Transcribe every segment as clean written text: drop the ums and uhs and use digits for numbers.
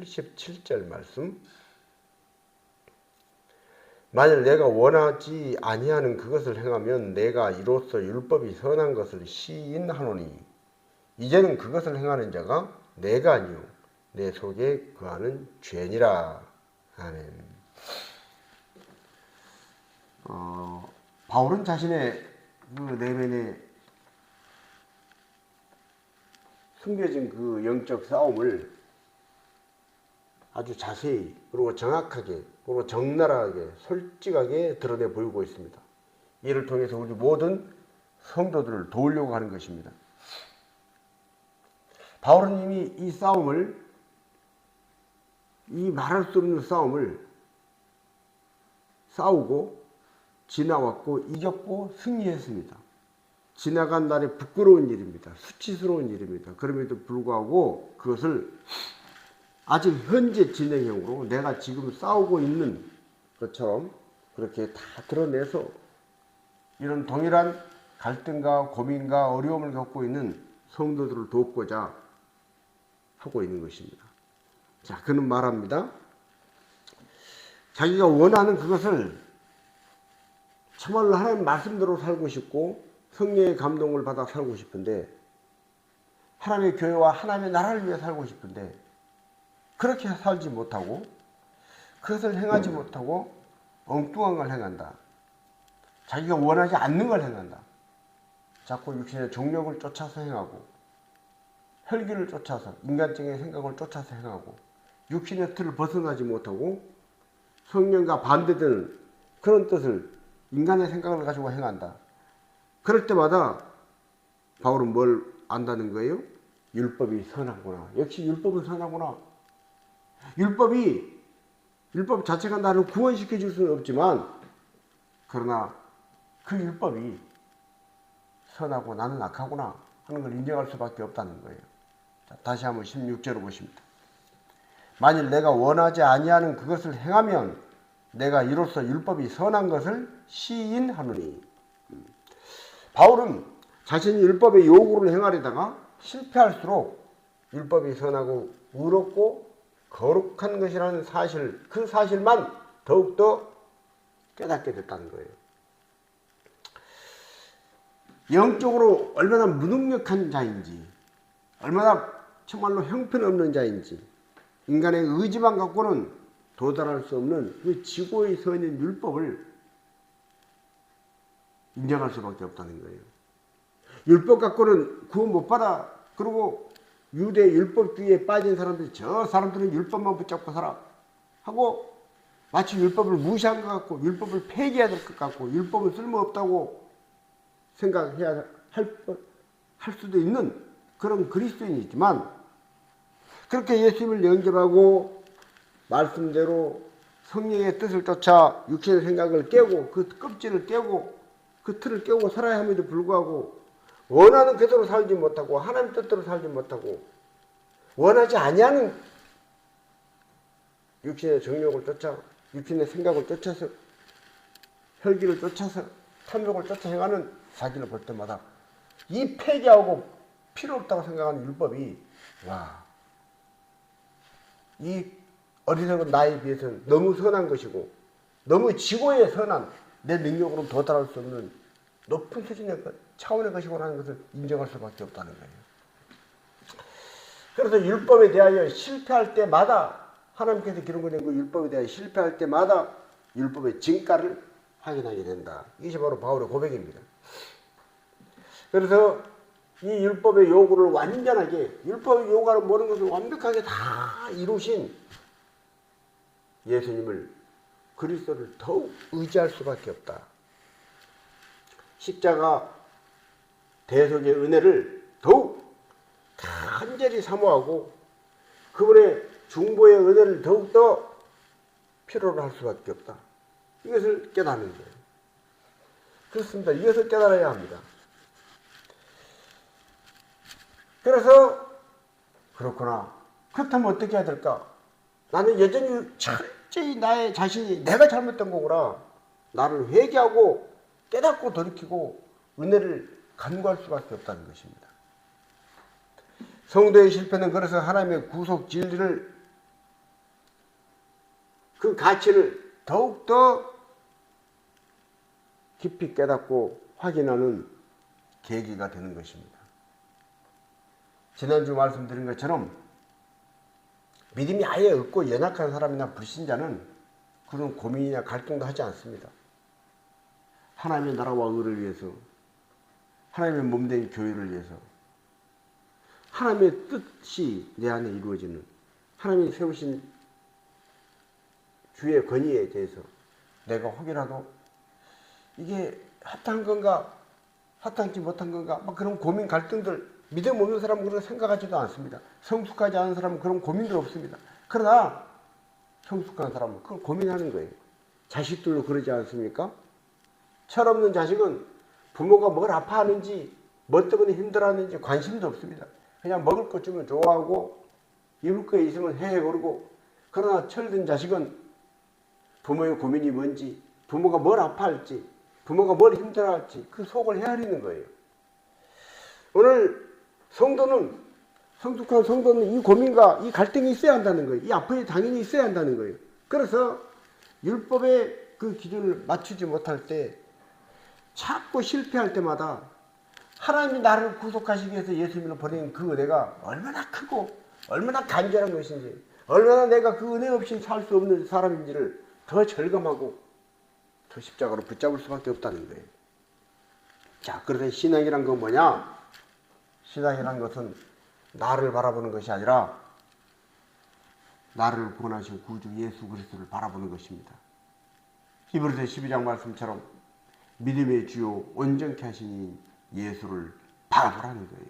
77절 말씀. 만일 내가 원하지 아니하는 그것을 행하면 내가 이로써 율법이 선한 것을 시인하노니 이제는 그것을 행하는 자가 내가 아니요 내 속에 거하는 죄니라. 아멘. 바울은 자신의 그 내면에 숨겨진 그 영적 싸움을 아주 자세히 그리고 정확하게 그리고 적나라하게 솔직하게 드러내 보이고 있습니다. 이를 통해서 우리 모든 성도들을 도우려고 하는 것입니다. 바울은 이미 이 싸움을, 이 말할 수 없는 싸움을 싸우고 지나왔고 이겼고 승리했습니다. 지나간 날의 부끄러운 일입니다. 수치스러운 일입니다. 그럼에도 불구하고 그것을 아직 현재 진행형으로 내가 지금 싸우고 있는 것처럼 그렇게 다 드러내서 이런 동일한 갈등과 고민과 어려움을 겪고 있는 성도들을 돕고자 하고 있는 것입니다. 자, 그는 말합니다. 자기가 원하는 그것을 참말로 하나님 말씀대로 살고 싶고 성령의 감동을 받아 살고 싶은데 하나님의 교회와 하나님의 나라를 위해 살고 싶은데 그렇게 살지 못하고 그것을 행하지 못하고 엉뚱한 걸 행한다. 자기가 원하지 않는 걸 행한다. 자꾸 육신의 정욕을 쫓아서 행하고 혈기를 쫓아서 인간적인 생각을 쫓아서 행하고 육신의 틀을 벗어나지 못하고 성령과 반대되는 그런 뜻을 인간의 생각을 가지고 행한다. 그럴 때마다 바울은 뭘 안다는 거예요? 율법이 선하구나. 역시 율법은 선하구나. 율법 자체가 나를 구원시켜 줄 수는 없지만 그러나 그 율법이 선하고 나는 악하구나 하는 걸 인정할 수밖에 없다는 거예요. 자, 다시 한번 16절을 보십니다. 만일 내가 원하지 아니하는 그것을 행하면 내가 이로써 율법이 선한 것을 시인하노니. 바울은 자신이 율법의 요구를 행하려다가 실패할수록 율법이 선하고 의롭고 거룩한 것이라는 사실, 그 사실만 더욱더 깨닫게 됐다는 거예요. 영적으로 얼마나 무능력한 자인지, 얼마나 정말로 형편없는 자인지, 인간의 의지만 갖고는 도달할 수 없는 그 지고에 서 있는 율법을 인정할 수밖에 없다는 거예요. 율법 갖고는 구원 못 받아. 그리고 유대 율법주의에 빠진 사람들이 저 사람들은 율법만 붙잡고 살아 하고 마치 율법을 무시한 것 같고 율법을 폐기해야 될 것 같고 율법은 쓸모없다고 생각해야 할 수도 있는 그런 그리스도인이지만 그렇게 예수님을 영접하고 말씀대로 성령의 뜻을 쫓아 육신의 생각을 깨고 그 껍질을 깨고 그 틀을 깨고 살아야 함에도 불구하고 원하는 그대로 살지 못하고 하나님 뜻대로 살지 못하고 원하지 아니하는 육신의 정욕을 쫓아 육신의 생각을 쫓아서 혈기를 쫓아서 탐욕을 쫓아 행하는 자기를 볼 때마다 이 폐기하고 필요 없다고 생각하는 율법이 이 어리석은 나에 비해서는 너무 선한 것이고 너무 지고의 선한 내 능력으로 도달할 수 없는 높은 수준의 차원의 것이고 하는 것을 인정할 수밖에 없다는 거예요. 그래서 율법에 대하여 실패할 때마다 하나님께서 기록된 그 율법에 대하여 실패할 때마다 율법의 진가를 확인하게 된다. 이것이 바로 바울의 고백입니다. 그래서 이 율법의 요구를 완전하게 율법의 요구하는 모든 것을 완벽하게 다 이루신 예수님을 그리스도를 더욱 의지할 수밖에 없다. 십자가 대속의 은혜를 더욱 간절히 사모하고 그분의 중보의 은혜를 더욱더 필요로 할 수밖에 없다. 이것을 깨닫는 거예요. 그렇습니다. 이것을 깨달아야 합니다. 그래서 그렇구나. 그렇다면 어떻게 해야 될까? 나는 여전히 철저히 나의 자신이 내가 잘못된 거구나. 나를 회개하고 깨닫고 돌이키고 은혜를 간구할 수밖에 없다는 것입니다. 성도의 실패는 그래서 하나님의 구속 진리를 그 가치를 더욱더 깊이 깨닫고 확인하는 계기가 되는 것입니다. 지난주 말씀드린 것처럼 믿음이 아예 없고 연약한 사람이나 불신자는 그런 고민이나 갈등도 하지 않습니다. 하나님의 나라와 의를 위해서, 하나님의 몸된 교회를 위해서, 하나님의 뜻이 내 안에 이루어지는, 하나님이 세우신 주의 권위에 대해서 내가 혹이라도 이게 합당한 건가, 합당치 못한 건가, 막 그런 고민 갈등들, 믿음 없는 사람은 그런 생각하지도 않습니다. 성숙하지 않은 사람은 그런 고민도 없습니다. 그러나 성숙한 사람은 그걸 고민하는 거예요. 자식들도 그러지 않습니까? 철없는 자식은 부모가 뭘 아파하는지, 뭐 때문에 힘들어하는지 관심도 없습니다. 그냥 먹을 것 주면 좋아하고 입을 거 있으면 헤헤 거리고. 그러나 철든 자식은 부모의 고민이 뭔지, 부모가 뭘 아파할지, 부모가 뭘 힘들어할지 그 속을 헤아리는 거예요. 오늘 성도는, 성숙한 성도는 이 고민과 이 갈등이 있어야 한다는 거예요. 이 아픔이 당연히 있어야 한다는 거예요. 그래서 율법의 그 기준을 맞추지 못할 때, 자꾸 실패할 때마다 하나님이 나를 구속하시기 위해서 예수님을 보내는 그 은혜가 얼마나 크고 얼마나 간절한 것인지, 얼마나 내가 그 은혜 없이 살 수 없는 사람인지를 더 절감하고 더 십자가로 붙잡을 수밖에 없다는 거예요. 자, 그래서 신앙이란 건 뭐냐? 신앙이란 것은 나를 바라보는 것이 아니라 나를 구원하신 구주 예수 그리스도를 바라보는 것입니다. 히브리서 12장 말씀처럼 믿음의 주요 온전케 하시니 예수를 바라보라는 거예요.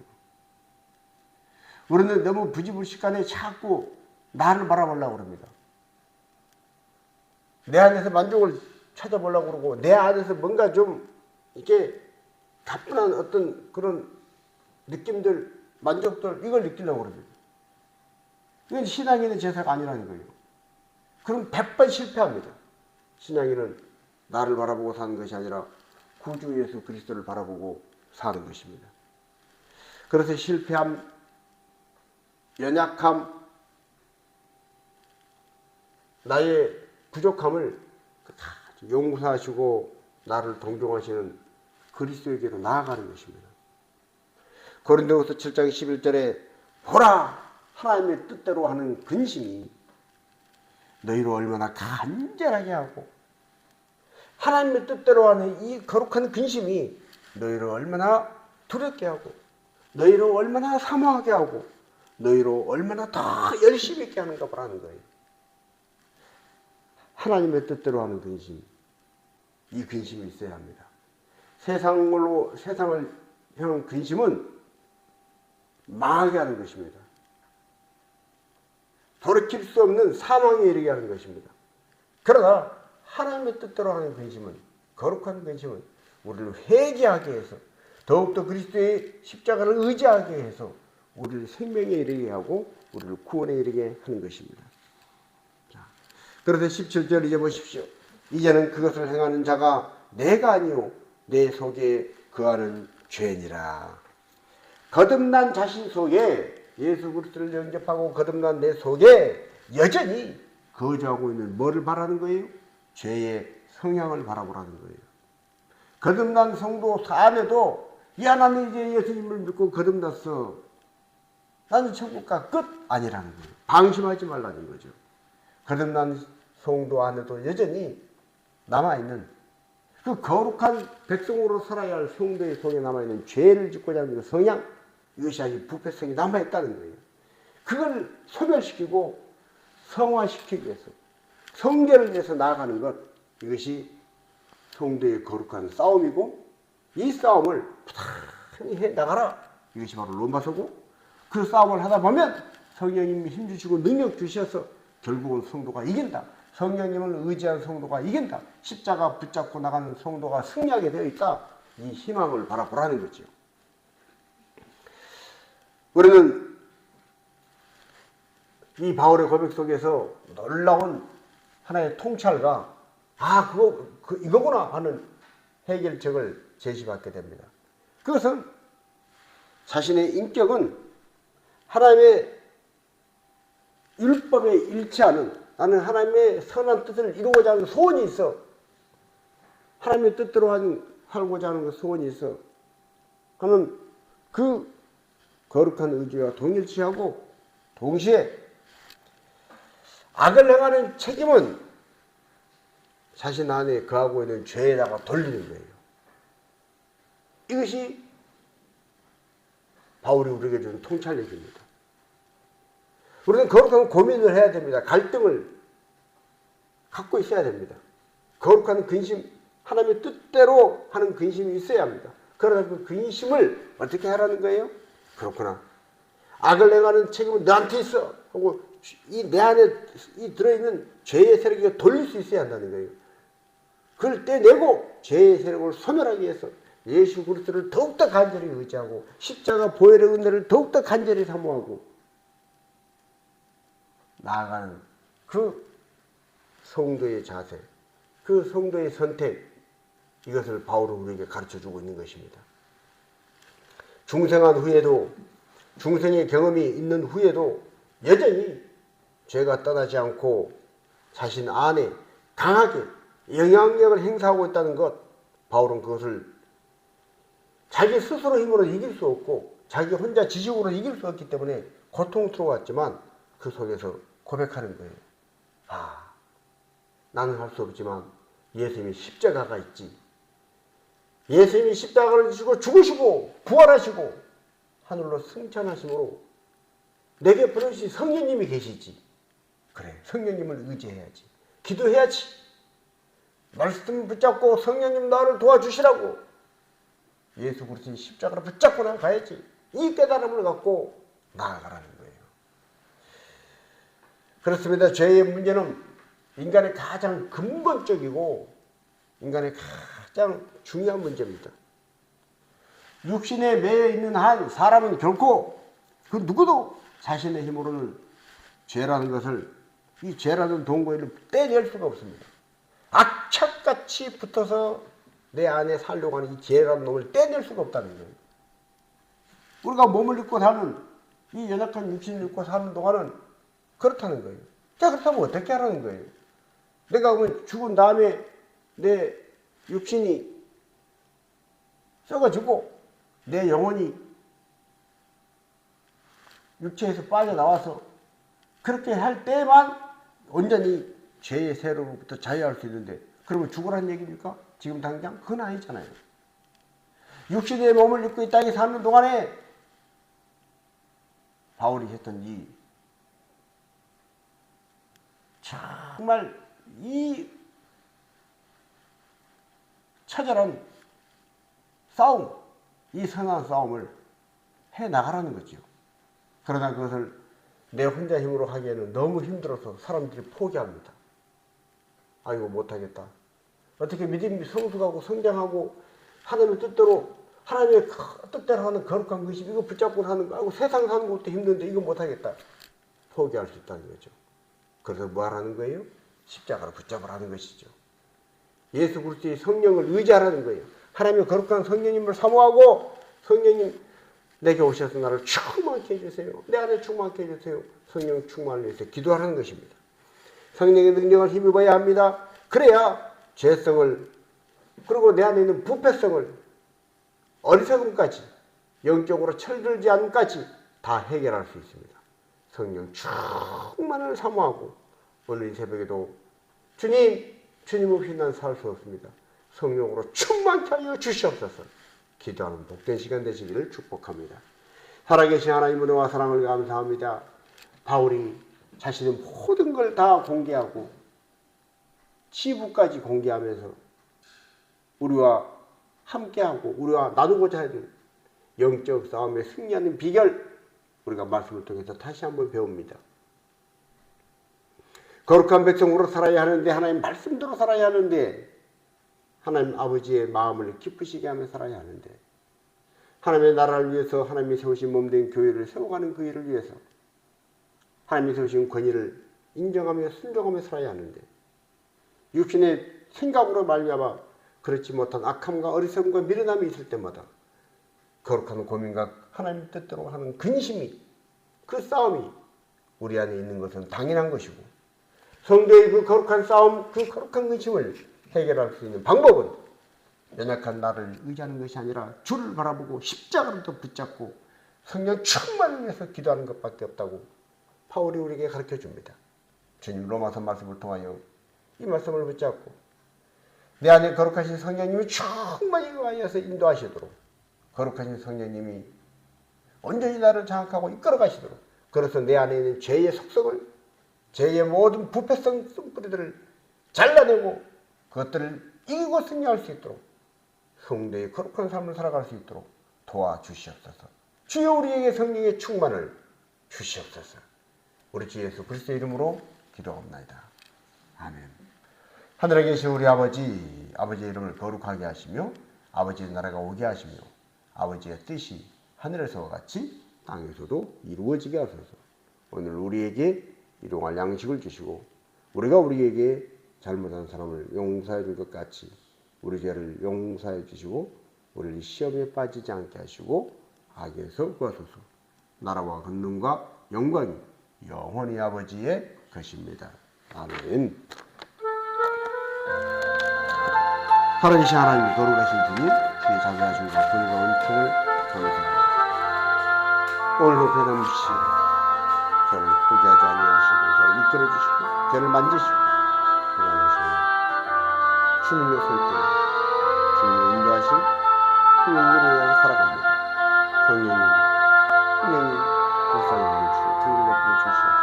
우리는 너무 부지불식간에 자꾸 나를 바라보려고 합니다. 내 안에서 만족을 찾아보려고 그러고, 내 안에서 뭔가 좀 이렇게 가뿐한 어떤 그런 느낌들, 만족들, 이걸 느끼려고 그럽니다. 이건 신앙인의 제사가 아니라는 거예요. 그럼 100번 실패합니다. 신앙인은 나를 바라보고 사는 것이 아니라 구주 예수 그리스도를 바라보고 사는 것입니다. 그래서 실패함, 연약함, 나의 부족함을 다 용서하시고 나를 동정하시는 그리스도에게로 나아가는 것입니다. 고린도후서 7장 11절에 보라, 하나님의 뜻대로 하는 근심이 너희를 얼마나 간절하게 하고, 하나님의 뜻대로 하는 이 거룩한 근심이 너희를 얼마나 두렵게 하고, 너희를 얼마나 사모하게 하고, 너희를 얼마나 더 열심히 있게 하는가 보라는 거예요. 하나님의 뜻대로 하는 근심, 이 근심이 있어야 합니다. 세상을 향한 근심은 망하게 하는 것입니다. 돌이킬 수 없는 사망에 이르게 하는 것입니다. 그러나 하나님의 뜻대로 하는 근심은, 거룩한 근심은 우리를 회개하게 해서 더욱더 그리스도의 십자가를 의지하게 해서 우리를 생명에 이르게 하고 우리를 구원에 이르게 하는 것입니다. 자, 그래서 17절 이제 보십시오. 이제는 그것을 행하는 자가 내가 아니요 내 속에 거하는 죄니라. 거듭난 자신 속에, 예수 그리스도를 영접하고 거듭난 내 속에 여전히 거주하고 있는 뭐를 바라는 거예요? 죄의 성향을 바라보라는 거예요. 거듭난 성도 안에도, 야, 나는 이제 예수님을 믿고 거듭났어, 나는 천국가 끝, 아니라는 거예요. 방심하지 말라는 거죠. 거듭난 성도 안에도 여전히 남아있는 그 거룩한 백성으로 살아야 할 성도의 속에 남아있는 죄를 짓고자 하는 그 성향, 이것이 아주 부패성이 남아있다는 거예요. 그걸 소멸시키고 성화시키기 위해서, 성결을 위해서 나아가는 것, 이것이 성도의 거룩한 싸움이고, 이 싸움을 부단히 해나가라, 이것이 바로 로마서고, 그 싸움을 하다 보면 성령님이 힘주시고 능력 주셔서 결국은 성도가 이긴다. 성령님을 의지한 성도가 이긴다. 십자가 붙잡고 나가는 성도가 승리하게 되어 있다. 이 희망을 바라보라는 거죠. 우리는 이 바울의 고백 속에서 놀라운 하나의 통찰과 이거구나 하는 해결책을 제시받게 됩니다. 그것은 자신의 인격은 하나님의 율법에 일치하는 나는 하나님의 선한 뜻을 이루고자 하는 소원이 있어. 하나님의 뜻대로 살고자 하는 소원이 있어. 그는 그 거룩한 의지와 동일치하고 동시에 악을 행하는 책임은 자신 안에 거하고 있는 죄에다가 돌리는 거예요. 이것이 바울이 우리에게 주는 통찰력입니다. 우리는 거룩한 고민을 해야 됩니다. 갈등을 갖고 있어야 됩니다. 거룩한 근심, 하나님의 뜻대로 하는 근심이 있어야 합니다. 그러나 그 근심을 어떻게 하라는 거예요? 그렇구나. 악을 행하는 책임은 너한테 있어. 하고 내 안에 들어있는 죄의 세력이 돌릴 수 있어야 한다는 거예요. 그걸 떼내고 죄의 세력을 소멸하기 위해서 예수 그리스도를 더욱더 간절히 의지하고 십자가 보혈의 은혜를 더욱더 간절히 사모하고 나아가는 그 성도의 자세, 그 성도의 선택, 이것을 바울은 우리에게 가르쳐주고 있는 것입니다. 중생한 후에도, 중생의 경험이 있는 후에도 여전히 죄가 떠나지 않고 자신 안에 강하게 영향력을 행사하고 있다는 것, 바울은 그것을 자기 스스로 힘으로 이길 수 없고 자기 혼자 지식으로 이길 수 없기 때문에 고통스러웠지만 그 속에서 고백하는 거예요. 아, 나는 할 수 없지만 예수님이 십자가가 있지. 예수님이 십자가를 지시고 죽으시고 부활하시고 하늘로 승천하심으로 내게 보내주신 성령님이 계시지. 그래, 성령님을 의지해야지. 기도해야지. 말씀 붙잡고 성령님 나를 도와주시라고 예수 그리스도의 십자가를 붙잡고 나가야지. 이 깨달음을 갖고 나아가라는 거예요. 그렇습니다. 죄의 문제는 인간의 가장 근본적이고 인간의 가장 중요한 문제입니다. 육신에 매여 있는 한 사람은 결코 그 누구도 자신의 힘으로는 죄라는 것을, 이 죄라는 동고를 떼낼 수가 없습니다. 악착같이 붙어서 내 안에 살려고 하는 이 죄라는 놈을 떼낼 수가 없다는 거예요. 우리가 몸을 입고 사는, 이 연약한 육신을 입고 사는 동안은 그렇다는 거예요. 자, 그렇다면 어떻게 하라는 거예요? 내가 그러면 죽은 다음에 내 육신이 썩어지고 내 영혼이 육체에서 빠져나와서 그렇게 할 때만 온전히 죄의 세로부터 자유할 수 있는데, 그러면 죽으라는 얘기입니까? 지금 당장? 그건 아니잖아요. 육신의 몸을 입고 이 땅에 사는 동안에 바울이 했던 이 정말 이 처절한 싸움, 이 선한 싸움을 해나가라는 거죠. 그러나 그것을 내 혼자 힘으로 하기에는 너무 힘들어서 사람들이 포기합니다. 아이고 못하겠다. 어떻게 믿음이 성숙하고 성장하고 하나님의 뜻대로, 하나님의 뜻대로 하는 거룩한 것이 이거 붙잡고 하는 거, 아이고 세상 사는 것도 힘든데 이거 못하겠다. 포기할 수 있다는 거죠. 그래서 뭐 하라는 거예요? 십자가를 붙잡으라는 것이죠. 예수 그리스도의 성령을 의지하라는 거예요. 하나님의 거룩한 성령님을 사모하고, 성령님 내게 오셔서 나를 충만케 해주세요. 내 안에 충만케 해주세요. 성령 충만을 위해서 기도하라는 것입니다. 성령의 능력을 힘입어야 합니다. 그래야 죄성을, 그리고 내 안에 있는 부패성을, 어리석음까지, 영적으로 철들지 않음까지 다 해결할 수 있습니다. 성령 충만을 사모하고, 오늘 이 새벽에도 주님 없이 난 살 수 없습니다. 성령으로 충만케 하여 주시옵소서. 기도하는 복된 시간 되시기를 축복합니다. 살아계신 하나님 은혜와 사랑을 감사합니다. 바울이 자신의 모든 걸 다 공개하고 치부까지 공개하면서 우리와 함께하고 우리와 나누고자 하는 영적 싸움에 승리하는 비결, 우리가 말씀을 통해서 다시 한번 배웁니다. 거룩한 백성으로 살아야 하는데, 하나님 말씀대로 살아야 하는데, 하나님 아버지의 마음을 기쁘시게 하며 살아야 하는데, 하나님의 나라를 위해서 하나님이 세우신 몸된 교회를 세워가는 그 일을 위해서 하나님이 세우신 권위를 인정하며 순종하며 살아야 하는데, 육신의 생각으로 말미암아 그렇지 못한 악함과 어리석음과 미련함이 있을 때마다 거룩한 고민과 하나님 뜻대로 하는 근심이, 그 싸움이 우리 안에 있는 것은 당연한 것이고, 성도의 그 거룩한 싸움, 그 거룩한 근심을 해결할 수 있는 방법은 연약한 나를 의지하는 것이 아니라 주를 바라보고 십자가를 더 붙잡고 성령 충만을 위해서 기도하는 것밖에 없다고 바울이 우리에게 가르쳐 줍니다. 주님 로마서 말씀을 통하여 이 말씀을 붙잡고 내 안에 거룩하신 성령님이 충만히 의하여서 인도하시도록 거룩하신 성령님이 온전히 나를 장악하고 이끌어 가시도록 그래서 내 안에 있는 죄의 속성을 죄의 모든 부패성 쓴뿌리들을 잘라내고 그것들을 이기고 승리할 수 있도록 성도의 거룩한 삶을 살아갈 수 있도록 도와주시옵소서. 주여 우리에게 성령의 충만을 주시옵소서. 우리 주 예수 그리스도의 이름으로 기도합나이다. 아멘. 하늘에 계신 우리 아버지, 아버지의 이름을 거룩하게 하시며 아버지의 나라가 오게 하시며 아버지의 뜻이 하늘에서와 같이 땅에서도 이루어지게 하소서. 오늘 우리에게 일용할 양식을 주시고 우리가 우리에게 잘못한 사람을 용서해 줄 것 같이 우리 죄를 용서해 주시고 우리를 시험에 빠지지 않게 하시고 악에서 구하소서. 나라와 권능과 영광이 영원히 아버지의 것입니다. 아멘. 살아계신 하나님, 거룩하신 주님, 주의 자비하심과 권위와 은총을 감사합니다. 오늘도 변함없이 저를 포기하지 아니하시고 저를 이끌어주시고 저를 만지시고 건강하시고 주님의 손길 주님의 인도하심 성령님을 위하여 살아갑니다. 성령님 불쌍히 여겨주시고 등을 높여 주시옵소서.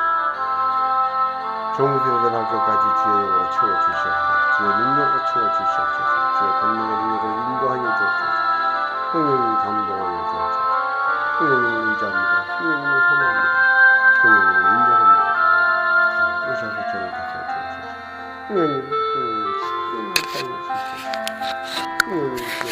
정수의 날 것까지 주의 영으로 채워주시옵소서. 주의 능력으로 채워주시옵소서. 주의 권능의 능력을 인도하여 주옵소서. 성령님 감동하여 주옵소서. 성령님을 의지합니다. 성령님을 사모합니다. 성령님을 인정합니다. 오셔서 저를 다스려 주옵소서. 성령님, 성령님, 성령님 살려주십시오. 성령님